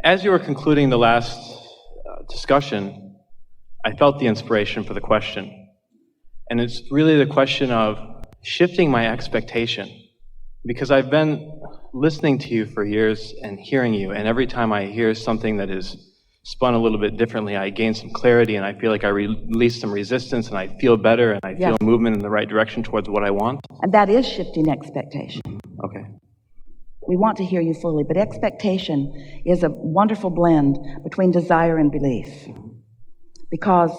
as you were concluding the last discussion, I felt the inspiration for the question. And it's really the question of shifting my expectation. Because I've been listening to you for years and hearing you, and every time I hear something that is spun a little bit differently, I gain some clarity, and I feel like I release some resistance, and I feel better, and I feel movement in the right direction towards what I want. And that is shifting expectation. Okay. We want to hear you fully, but expectation is a wonderful blend between desire and belief. Because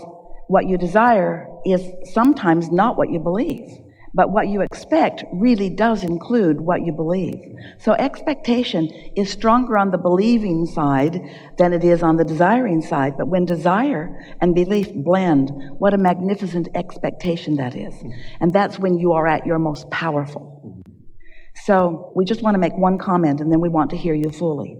what you desire is sometimes not what you believe. But what you expect really does include what you believe. So expectation is stronger on the believing side than it is on the desiring side. But when desire and belief blend, what a magnificent expectation that is. And that's when you are at your most powerful. So we just want to make one comment, and then we want to hear you fully.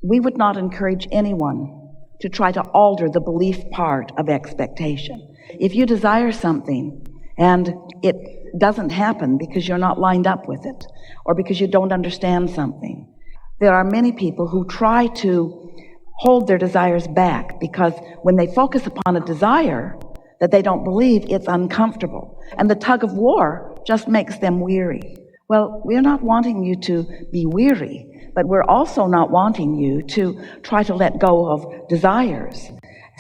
We would not encourage anyone to try to alter the belief part of expectation. If you desire something and it doesn't happen because you're not lined up with it, or because you don't understand something, there are many people who try to hold their desires back because when they focus upon a desire that they don't believe, it's uncomfortable. And the tug of war just makes them weary. Well, we're not wanting you to be weary, but we're also not wanting you to try to let go of desires.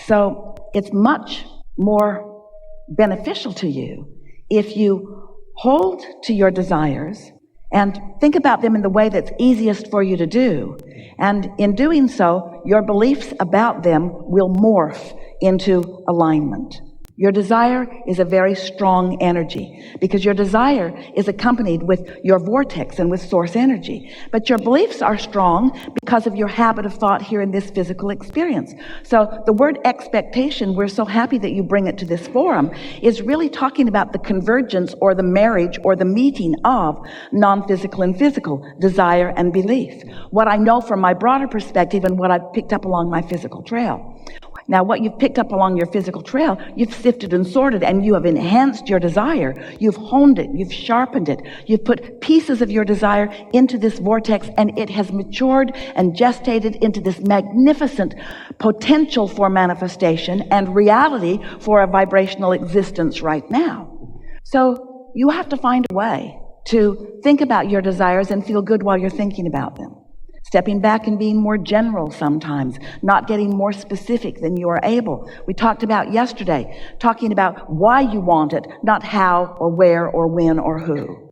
So it's much more beneficial to you if you hold to your desires and think about them in the way that's easiest for you to do. And in doing so, your beliefs about them will morph into alignment. Your desire is a very strong energy because your desire is accompanied with your vortex and with source energy. But your beliefs are strong because of your habit of thought here in this physical experience. So the word expectation, we're so happy that you bring it to this forum, is really talking about the convergence or the marriage or the meeting of non-physical and physical, desire and belief. What I know from my broader perspective and what I've picked up along my physical trail. Now, what you've picked up along your physical trail, you've sifted and sorted, and you have enhanced your desire. You've honed it. You've sharpened it. You've put pieces of your desire into this vortex, and it has matured and gestated into this magnificent potential for manifestation and reality for a vibrational existence right now. So you have to find a way to think about your desires and feel good while you're thinking about them. Stepping back and being more general sometimes, not getting more specific than you are able. We talked about yesterday, talking about why you want it, not how or where or when or who.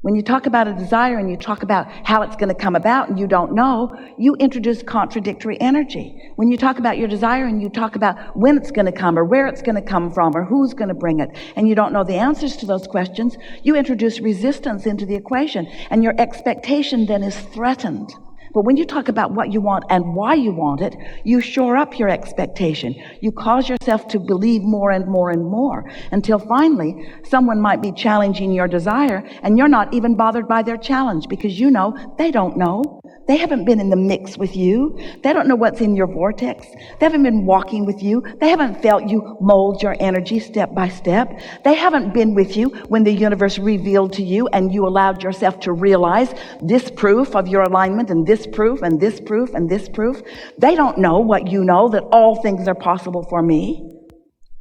When you talk about a desire and you talk about how it's going to come about and you don't know, you introduce contradictory energy. When you talk about your desire and you talk about when it's going to come or where it's going to come from or who's going to bring it, and you don't know the answers to those questions, you introduce resistance into the equation, and your expectation then is threatened. But when you talk about what you want and why you want it, you shore up your expectation. You cause yourself to believe more and more and more until finally someone might be challenging your desire and you're not even bothered by their challenge because you know they don't know. They haven't been in the mix with you. They don't know what's in your vortex. They haven't been walking with you. They haven't felt you mold your energy step by step. They haven't been with you when the universe revealed to you and you allowed yourself to realize this proof of your alignment and this proof and this proof and this proof. They don't know what you know, that all things are possible for me.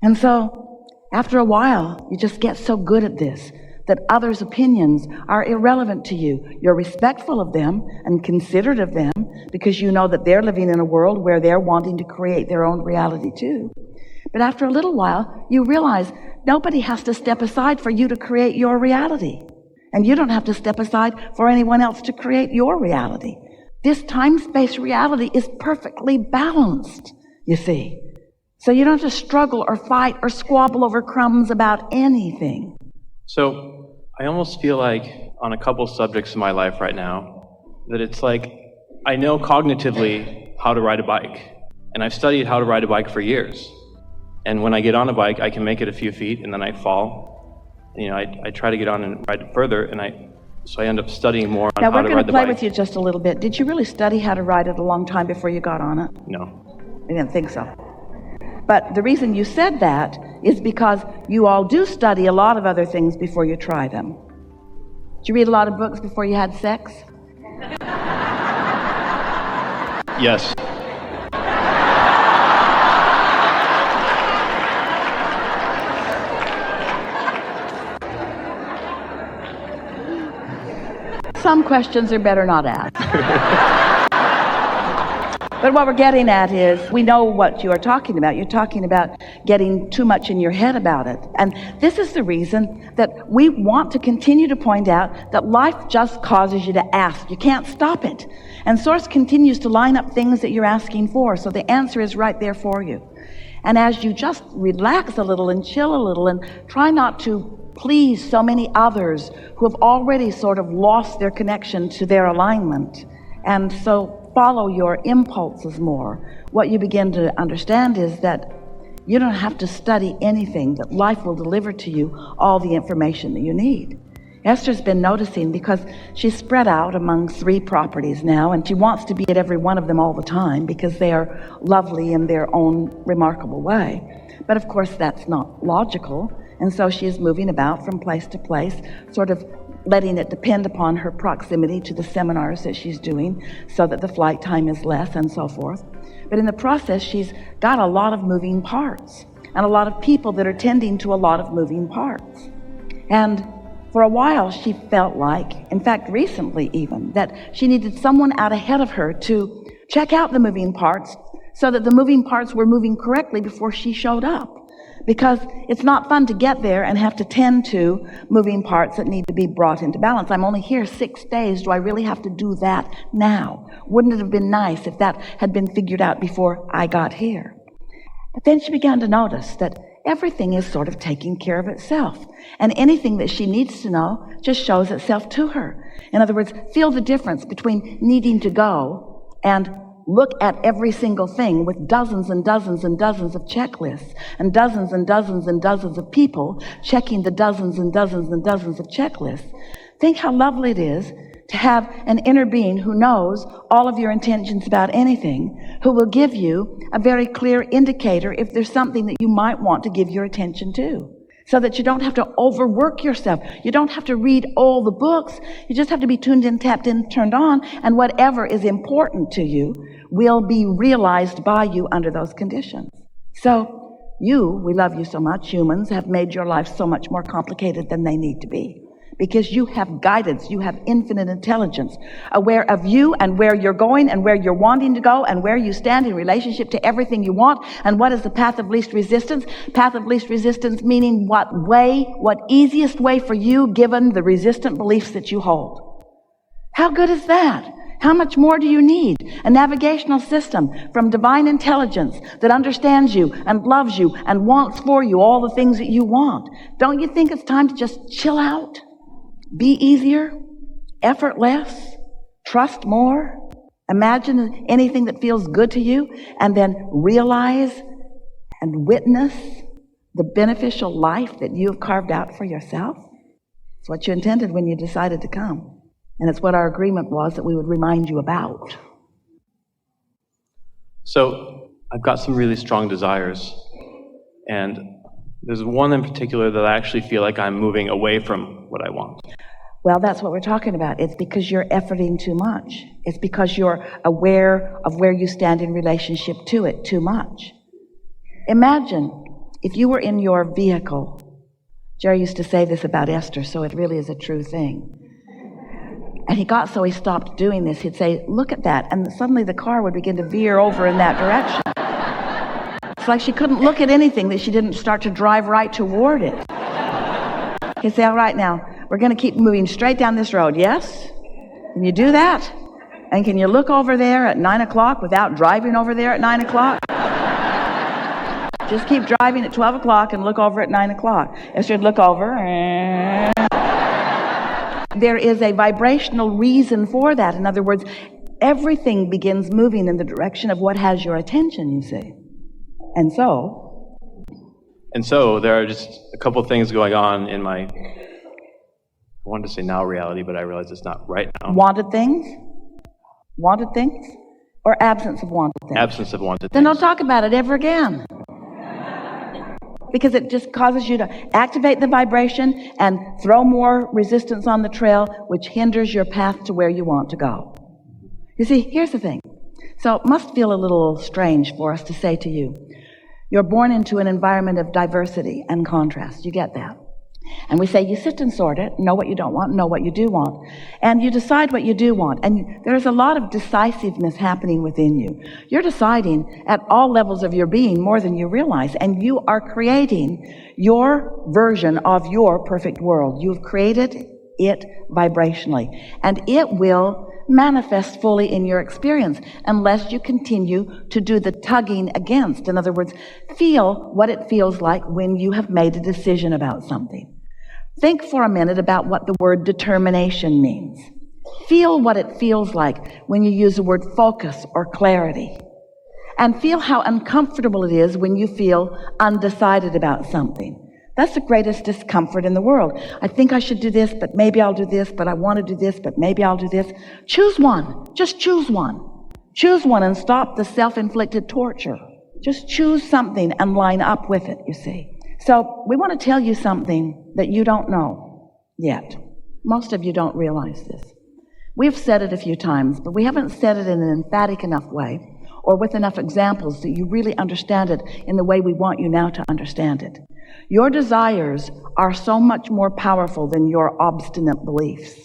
And so after a while, you just get so good at this that others' opinions are irrelevant to you. You're respectful of them and considerate of them because you know that they're living in a world where they're wanting to create their own reality too. But after a little while, you realize nobody has to step aside for you to create your reality. And you don't have to step aside for anyone else to create your reality. This time-space reality is perfectly balanced, you see. So you don't have to struggle or fight or squabble over crumbs about anything. So I almost feel like on a couple subjects in my life right now that it's like I know cognitively how to ride a bike, and I've studied how to ride a bike for years. And when I get on a bike, I can make it a few feet and then I fall. You know, I try to get on and ride it further, and so I end up studying more on how to ride the bike. Now we're going to play with you just a little bit. Did you really study how to ride it a long time before you got on it? No. I didn't think so. But the reason you said that is because you all do study a lot of other things before you try them. Did you read a lot of books before you had sex? Yes. Some questions are better not asked. But what we're getting at is, we know what you are talking about. You're talking about getting too much in your head about it. And this is the reason that we want to continue to point out that life just causes you to ask. You can't stop it. And Source continues to line up things that you're asking for, so the answer is right there for you. And as you just relax a little and chill a little and try not to please so many others who have already sort of lost their connection to their alignment, and so follow your impulses more, what you begin to understand is that you don't have to study anything, that life will deliver to you all the information that you need. Esther's been noticing, because she's spread out among 3 properties now, and she wants to be at every one of them all the time because they are lovely in their own remarkable way. But of course that's not logical, and so she is moving about from place to place, sort of letting it depend upon her proximity to the seminars that she's doing so that the flight time is less and so forth. But in the process, she's got a lot of moving parts and a lot of people that are tending to a lot of moving parts. And for a while, she felt like, in fact, recently even, that she needed someone out ahead of her to check out the moving parts so that the moving parts were moving correctly before she showed up. Because it's not fun to get there and have to tend to moving parts that need to be brought into balance. I'm only here 6 days. Do I really have to do that now? Wouldn't it have been nice if that had been figured out before I got here? But then she began to notice that everything is sort of taking care of itself. And anything that she needs to know just shows itself to her. In other words, feel the difference between needing to go and look at every single thing with dozens and dozens and dozens of checklists and dozens and dozens and dozens of people checking the dozens and dozens and dozens of checklists. Think how lovely it is to have an inner being who knows all of your intentions about anything, who will give you a very clear indicator if there's something that you might want to give your attention to, so that you don't have to overwork yourself. You don't have to read all the books. You just have to be tuned in, tapped in, turned on, and whatever is important to you will be realized by you under those conditions. So we love you so much, humans have made your life so much more complicated than they need to be, because you have guidance, you have infinite intelligence, aware of you and where you're going and where you're wanting to go and where you stand in relationship to everything you want. And what is the path of least resistance? Path of least resistance meaning what easiest way for you given the resistant beliefs that you hold. How good is that? How much more do you need? A navigational system from divine intelligence that understands you and loves you and wants for you all the things that you want. Don't you think it's time to just chill out? Be easier, effortless, trust more, imagine anything that feels good to you, and then realize and witness the beneficial life that you have carved out for yourself. It's what you intended when you decided to come. And it's what our agreement was that we would remind you about. So I've got some really strong desires, and there's one in particular that I actually feel like I'm moving away from what I want. Well, that's what we're talking about. It's because you're efforting too much. It's because you're aware of where you stand in relationship to it too much. Imagine if you were in your vehicle. Jerry used to say this about Esther, so it really is a true thing. And he stopped doing this. He'd say, look at that. And suddenly the car would begin to veer over in that direction. It's like she couldn't look at anything that she didn't start to drive right toward it. He'd say, all right, now, we're going to keep moving straight down this road. Yes? Can you do that? And can you look over there at 9 o'clock without driving over there at 9 o'clock? Just keep driving at 12 o'clock and look over at 9 o'clock. Esther would look over and... There is a vibrational reason for that. In other words, everything begins moving in the direction of what has your attention, you see. And so there are just a couple things going on in my, I wanted to say now reality, but I realize it's not right now. Wanted things? Or absence of wanted things? Absence of wanted Then things. don't talk about it ever again. Because it just causes you to activate the vibration and throw more resistance on the trail, which hinders your path to where you want to go. You see, here's the thing. So it must feel a little strange for us to say to you, you're born into an environment of diversity and contrast. You get that? And we say, you sit and sort it, know what you don't want, know what you do want. And you decide what you do want. And there's a lot of decisiveness happening within you. You're deciding at all levels of your being more than you realize. And you are creating your version of your perfect world. You've created it vibrationally. And it will manifest fully in your experience unless you continue to do the tugging against. In other words, feel what it feels like when you have made a decision about something. Think for a minute about what the word determination means. Feel what it feels like when you use the word focus or clarity. And feel how uncomfortable it is when you feel undecided about something. That's the greatest discomfort in the world. I think I should do this, but maybe I'll do this, but I want to do this, but maybe I'll do this. Choose one. Just choose one. Choose one and stop the self-inflicted torture. Just choose something and line up with it, you see. So we want to tell you something that you don't know yet. Most of you don't realize this. We've said it a few times, but we haven't said it in an emphatic enough way or with enough examples that you really understand it in the way we want you now to understand it. Your desires are so much more powerful than your obstinate beliefs.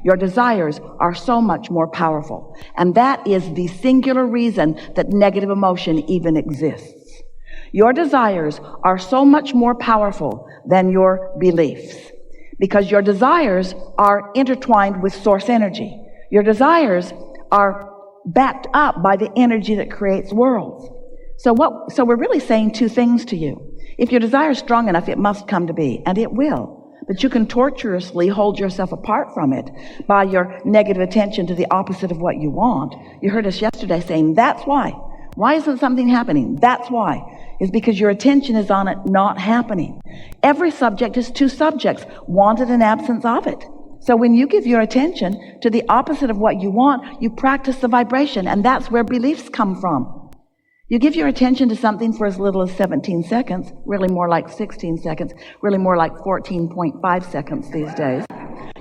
Your desires are so much more powerful. And that is the singular reason that negative emotion even exists. Your desires are so much more powerful than your beliefs because your desires are intertwined with source energy. Your desires are backed up by the energy that creates worlds. So we're really saying two things to you. If your desire is strong enough, it must come to be, and it will. But you can tortuously hold yourself apart from it by your negative attention to the opposite of what you want. You heard us yesterday saying, that's why. Why isn't something happening? That's why. It's because your attention is on it not happening. Every subject is two subjects, wanted and absence of it. So when you give your attention to the opposite of what you want, you practice the vibration, and that's where beliefs come from. You give your attention to something for as little as 17 seconds, really more like 16 seconds, really more like 14.5 seconds these days.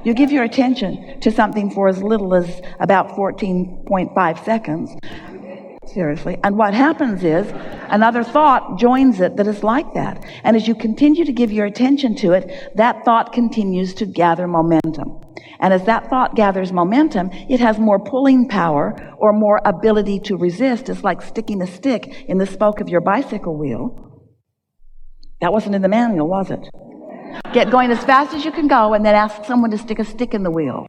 You give your attention to something for as little as about 14.5 seconds. Seriously. And what happens is another thought joins it that is like that. And as you continue to give your attention to it, that thought continues to gather momentum. And as that thought gathers momentum, it has more pulling power or more ability to resist. It's like sticking a stick in the spoke of your bicycle wheel. That wasn't in the manual, was it? Get going as fast as you can go and then ask someone to stick a stick in the wheel.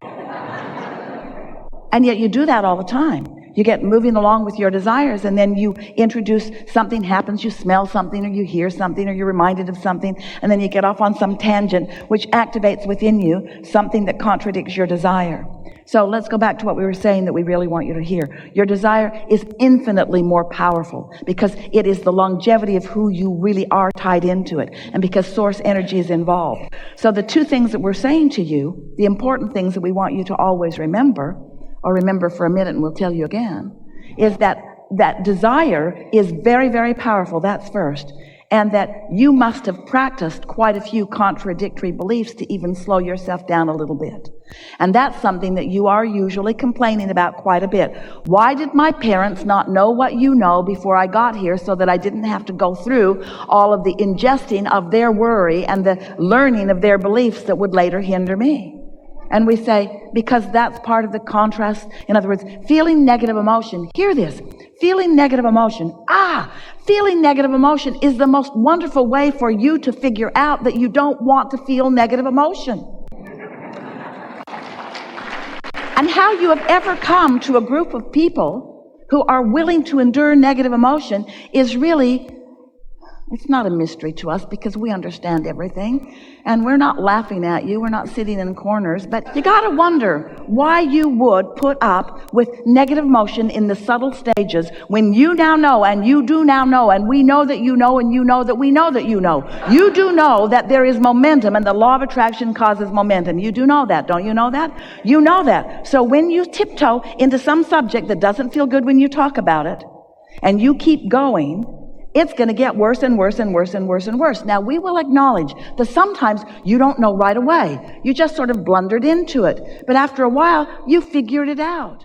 And yet you do that all the time. You get moving along with your desires, and then you introduce something happens, you smell something, or you hear something, or you're reminded of something, and then you get off on some tangent which activates within you something that contradicts your desire. So let's go back to what we were saying that we really want you to hear. Your desire is infinitely more powerful because it is the longevity of who you really are tied into it, and because source energy is involved. So the two things that we're saying to you, the important things that we want you to always remember, or remember for a minute and we'll tell you again, is that desire is very, very powerful. That's first. And that you must have practiced quite a few contradictory beliefs to even slow yourself down a little bit. And that's something that you are usually complaining about quite a bit. Why did my parents not know what you know before I got here so that I didn't have to go through all of the ingesting of their worry and the learning of their beliefs that would later hinder me? And we say, because that's part of the contrast. In other words, feeling negative emotion. Hear this. Feeling negative emotion. Feeling negative emotion is the most wonderful way for you to figure out that you don't want to feel negative emotion. And how you have ever come to a group of people who are willing to endure negative emotion is really, it's not a mystery to us because we understand everything. And we're not laughing at you. We're not sitting in corners. But you got to wonder why you would put up with negative emotion in the subtle stages when you now know, and you do now know, and we know that you know, and you know that we know that you know. You do know that there is momentum, and the law of attraction causes momentum. You do know that. Don't you know that? You know that. So when you tiptoe into some subject that doesn't feel good when you talk about it, and you keep going, it's going to get worse and worse and worse and worse and worse. Now, we will acknowledge that sometimes you don't know right away. You just sort of blundered into it. But after a while, you figured it out.